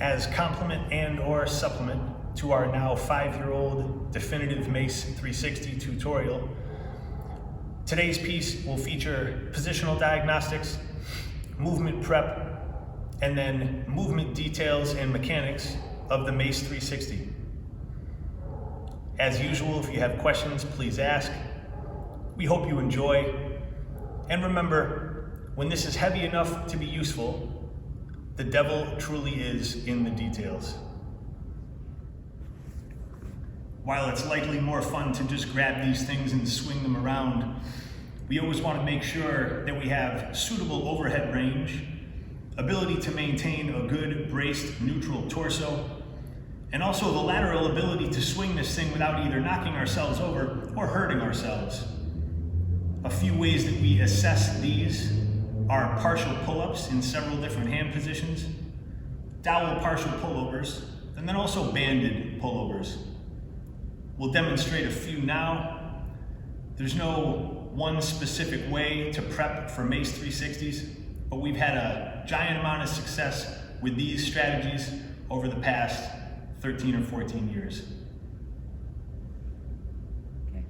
as complement and or supplement to our now 5-year-old Definitive Mace 360 tutorial. Today's piece will feature positional diagnostics, movement prep, and then movement details and mechanics of the Mace 360. As usual, if you have questions, please ask. We hope you enjoy. And remember, when this is heavy enough to be useful, the devil truly is in the details. While it's likely more fun to just grab these things and swing them around, we always want to make sure that we have suitable overhead range, ability to maintain a good braced neutral torso, and also the lateral ability to swing this thing without either knocking ourselves over or hurting ourselves. A few ways that we assess these are partial pull-ups in several different hand positions, dowel partial pullovers, and then also banded pullovers. We'll demonstrate a few now. There's no one specific way to prep for Mace 360s, but we've had a giant amount of success with these strategies over the past 13 or 14 years. Okay.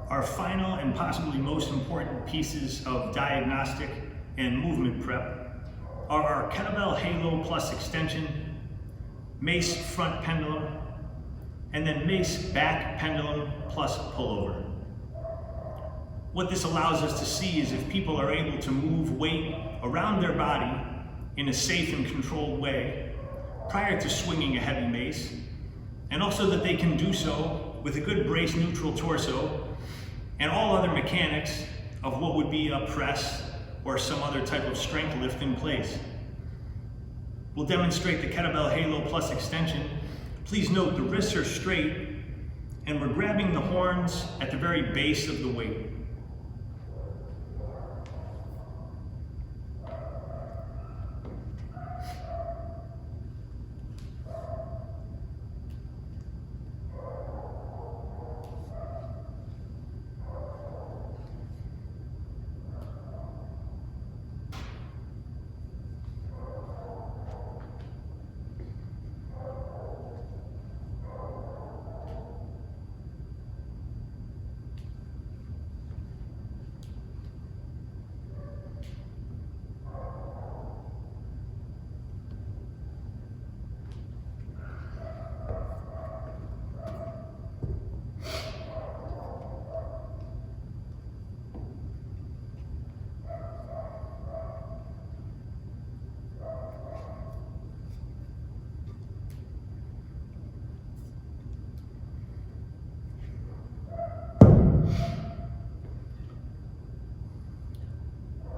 Our final and possibly most important pieces of diagnostic and movement prep are our Kettlebell Halo plus extension, Mace front pendulum, and then Mace back pendulum plus pullover. What this allows us to see is if people are able to move weight around their body in a safe and controlled way prior to swinging a heavy mace, and also that they can do so with a good brace neutral torso and all other mechanics of what would be a press or some other type of strength lift in place. We'll demonstrate the Kettlebell Halo plus extension. Please note the wrists are straight and we're grabbing the horns at the very base of the weight.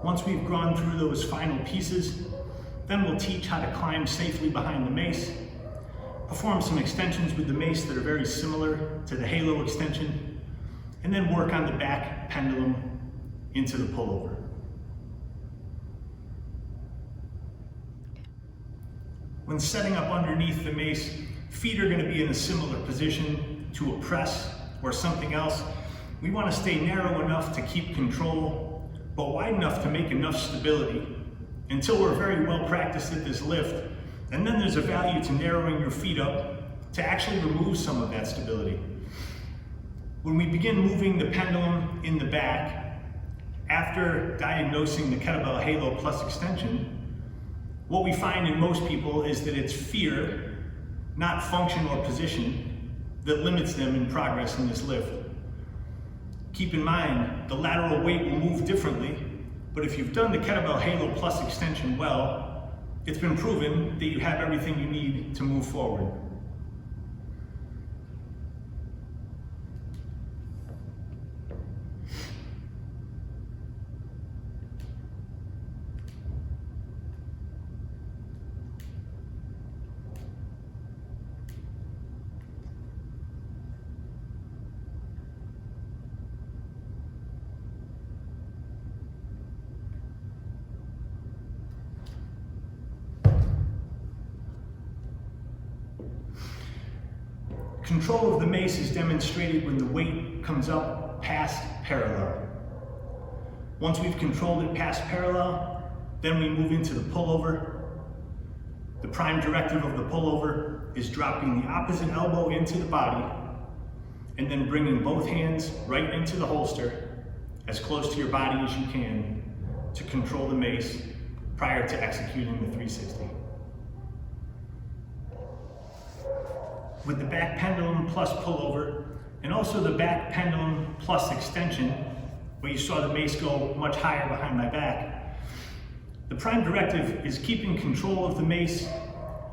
Once we've gone through those final pieces, then we'll teach how to climb safely behind the mace, perform some extensions with the mace that are very similar to the halo extension, and then work on the back pendulum into the pullover. When setting up underneath the mace, feet are going to be in a similar position to a press or something else. We want to stay narrow enough to keep control, but wide enough to make enough stability until we're very well practiced at this lift. And then there's a value to narrowing your feet up to actually remove some of that stability. When we begin moving the pendulum in the back, after diagnosing the kettlebell halo plus extension, what we find in most people is that it's fear, not function or position, that limits them in progress in this lift. Keep in mind, the lateral weight will move differently, but if you've done the kettlebell halo plus extension well, it's been proven that you have everything you need to move forward. Control of the mace is demonstrated when the weight comes up past parallel. Once we've controlled it past parallel, then we move into the pullover. The prime directive of the pullover is dropping the opposite elbow into the body and then bringing both hands right into the holster as close to your body as you can to control the mace prior to executing the 360. With the back pendulum plus pullover, and also the back pendulum plus extension, where you saw the mace go much higher behind my back, the prime directive is keeping control of the mace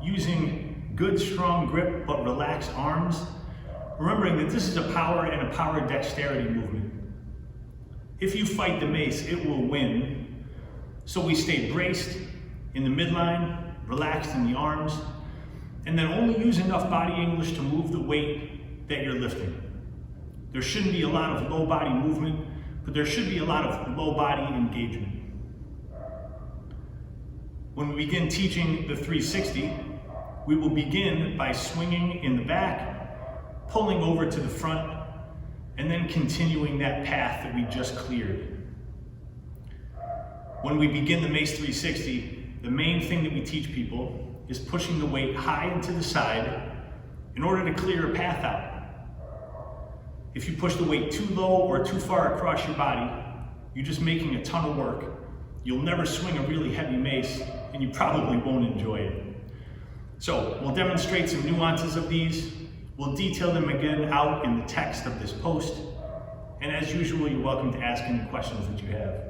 using good strong grip but relaxed arms, remembering that this is a power and a power dexterity movement. If you fight the mace, it will win. So we stay braced in the midline, relaxed in the arms, and then only use enough body English to move the weight that you're lifting. There shouldn't be a lot of low body movement, but there should be a lot of low body engagement. When we begin teaching the 360, we will begin by swinging in the back, pulling over to the front, and then continuing that path that we just cleared. When we begin the Mace 360, the main thing that we teach people is pushing the weight high into the side in order to clear a path out. If you push the weight too low or too far across your body, you're just making a ton of work. You'll never swing a really heavy mace, and you probably won't enjoy it. So we'll demonstrate some nuances of these. We'll detail them again out in the text of this post. And as usual, you're welcome to ask any questions that you have.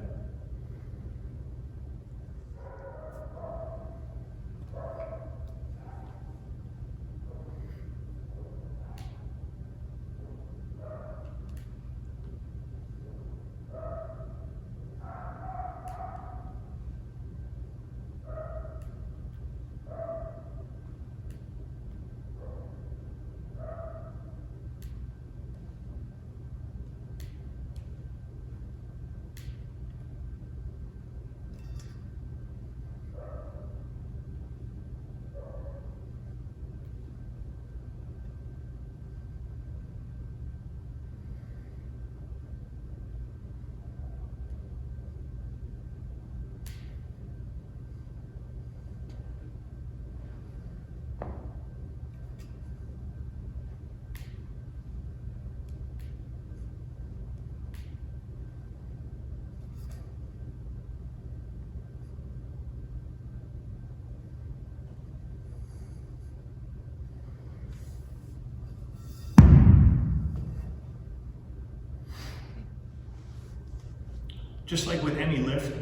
Just like with any lift,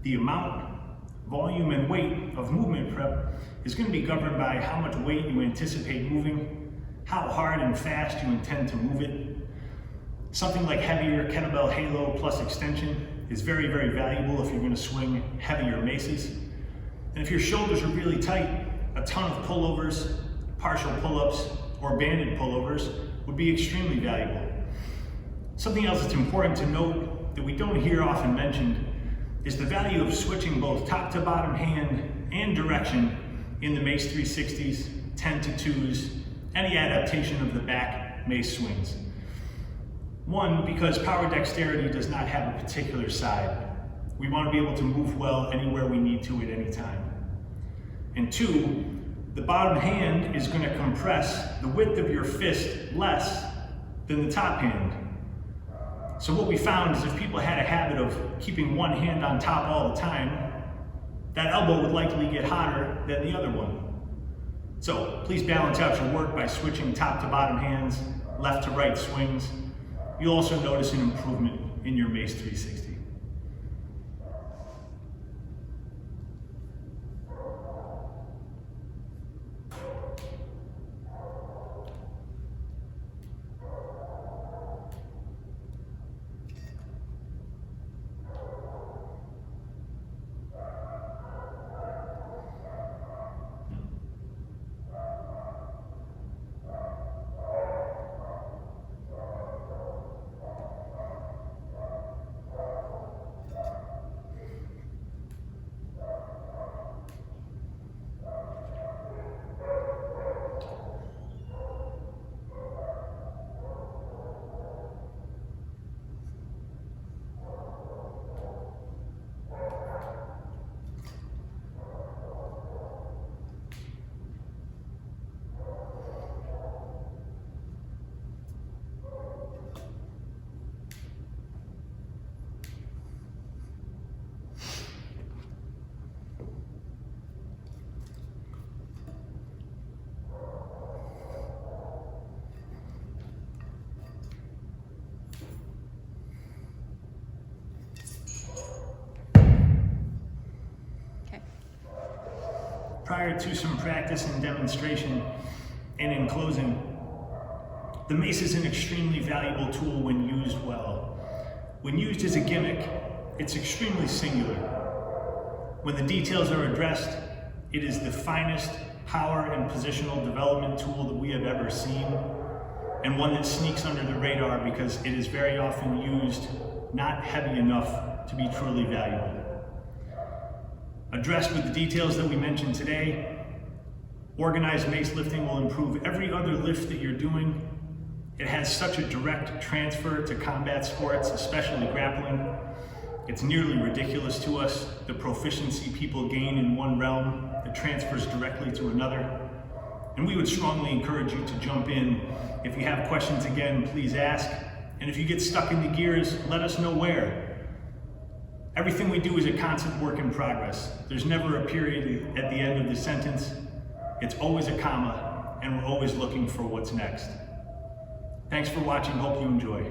the amount, volume, and weight of movement prep is going to be governed by how much weight you anticipate moving, how hard and fast you intend to move it. Something like heavier kettlebell halo plus extension is very, very valuable if you're going to swing heavier maces. And if your shoulders are really tight, a ton of pullovers, partial pull-ups, or banded pullovers would be extremely valuable. Something else that's important to note that we don't hear often mentioned is the value of switching both top to bottom hand and direction in the Mace 360s, 10 to 2s, any adaptation of the back Mace swings. One, because power dexterity does not have a particular side. We want to be able to move well anywhere we need to at any time. And two, the bottom hand is going to compress the width of your fist less than the top hand. So what we found is if people had a habit of keeping one hand on top all the time, that elbow would likely get hotter than the other one. So please balance out your work by switching top to bottom hands, left to right swings. You'll also notice an improvement in your Mace 360. Prior to some practice and demonstration, and in closing, the mace is an extremely valuable tool when used well. When used as a gimmick, it's extremely singular. When the details are addressed, it is the finest power and positional development tool that we have ever seen, and one that sneaks under the radar because it is very often used not heavy enough to be truly valuable. Addressed with the details that we mentioned today, organized mace lifting will improve every other lift that you're doing. It has such a direct transfer to combat sports, especially grappling. It's nearly ridiculous to us, the proficiency people gain in one realm that transfers directly to another. And we would strongly encourage you to jump in. If you have questions, again, please ask. And if you get stuck in the gears, let us know where. Everything we do is a constant work in progress. There's never a period at the end of the sentence. It's always a comma, and we're always looking for what's next. Thanks for watching. Hope you enjoy.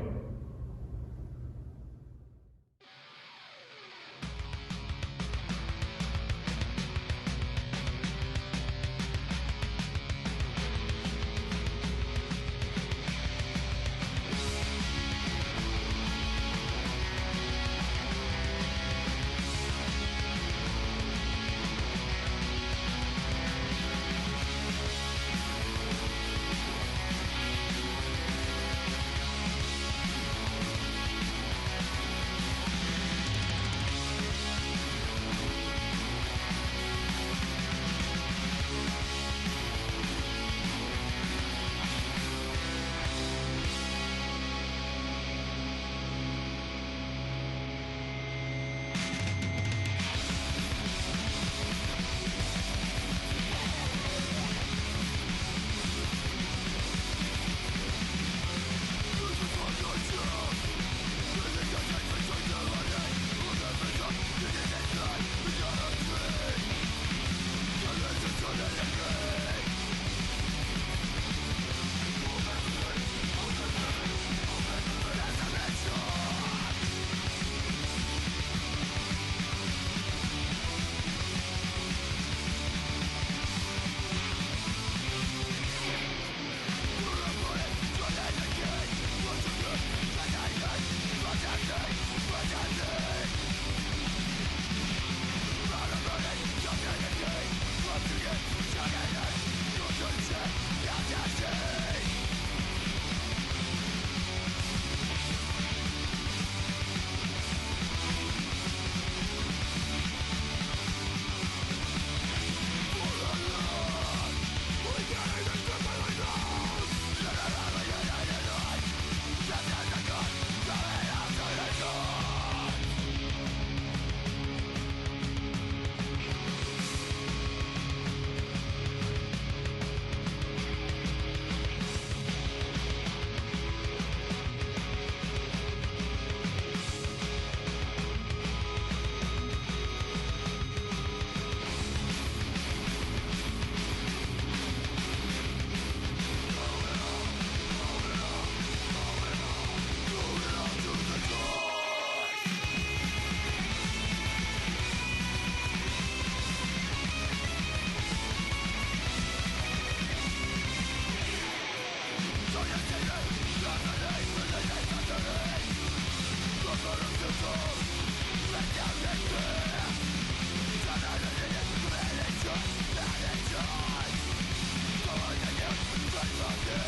Just